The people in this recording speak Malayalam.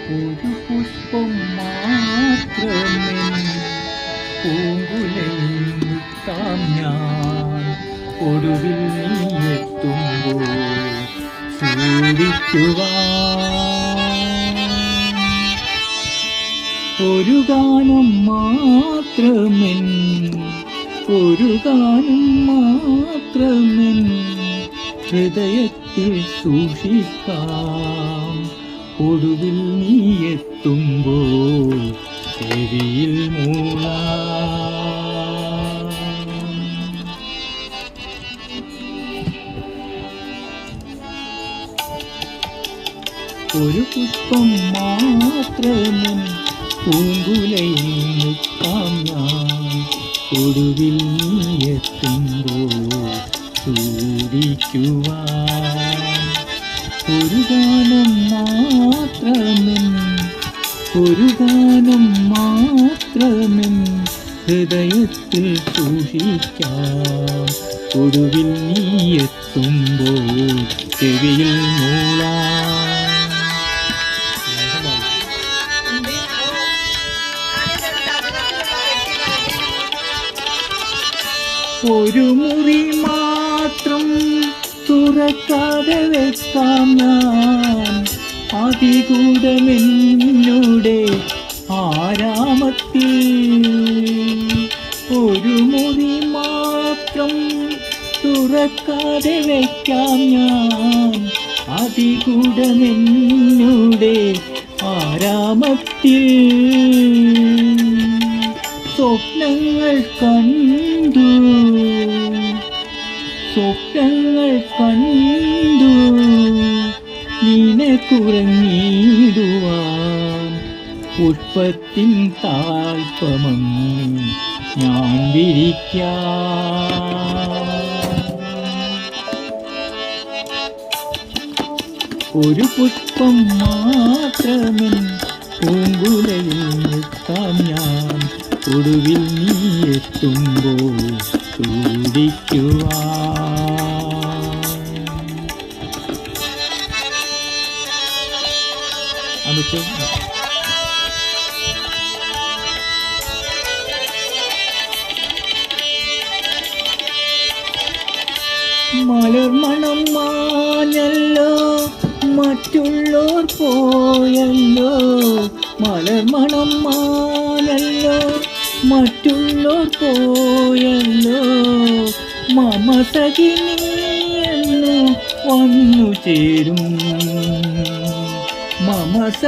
ഒരു പുഷ്പം മാത്രമേ പൂങ്കുലയിൽ മുത്താം ഞാൻ ഒടുവിൽ നീ എത്തുമ്പോൾ ചൂടിക്കുവാൻ ഒരു ഗാനം മാത്രമെൻ ഒരു ഗാനം മാത്രമെൻ ഹൃദയത്തിൽ സൂക്ഷിക്കാം ഒടുവിൽ നീ എത്തുമ്പോൾ ചെവിയിൽ മൂളാം. ഒരു പുഷ്പം മാത്രമെൻ പൂങ്കുലയിൽ മുത്താം ഞാൻ ഒടുവിൽ നീ എത്തുമ്പോൾ ചൂടിക്കുവാൻ ഒരു ഗാനം മാത്രമെൻ ഒരു ഗാനം മാത്രമെൻ ഹൃദയത്തിൽ സൂക്ഷിക്കാം ഒടുവിൽ നീ എത്തുമ്പോൾ ചെവിയിൽ മൂളാം. ഒരു മുറി മാത്രം തുറക്കാതെ വെക്കാം ഞാൻ അതികൂടമെന്നുടെ ആരാമത്തിൽ ഒരു മുറി മാത്രം തുറക്കാതെ വെക്കാം ഞാൻ അതികൂടമെന്നുടെ ആരാമത്തിൽ സ്വപ്നങ്ങൾ കണ്ടു സ്വപ്നങ്ങൾ കണ്ടു നിനക്കുറങ്ങിടുവാൻ പുഷ്പത്തിൻ താൽപ്പമങ്ങി ഞാൻ വിരിക്കാം. ഒരു പുഷ്പം മാത്രമെൻ പൂങ്കുലയിൽ മുത്താം ഞാൻ ഒടുവിൽ നീ എത്തുമ്പോൾ ചൂടിക്കുവാൻ. മലർമണം മാഞ്ഞല്ലോ മറ്റുള്ളോർ പോയല്ലോ മലർമണം മാഞ്ഞല്ലോ മറ്റുള്ളോർ പോയല്ലോ മമ സഖി നീയെന്നു വന്നു ചേരും മമ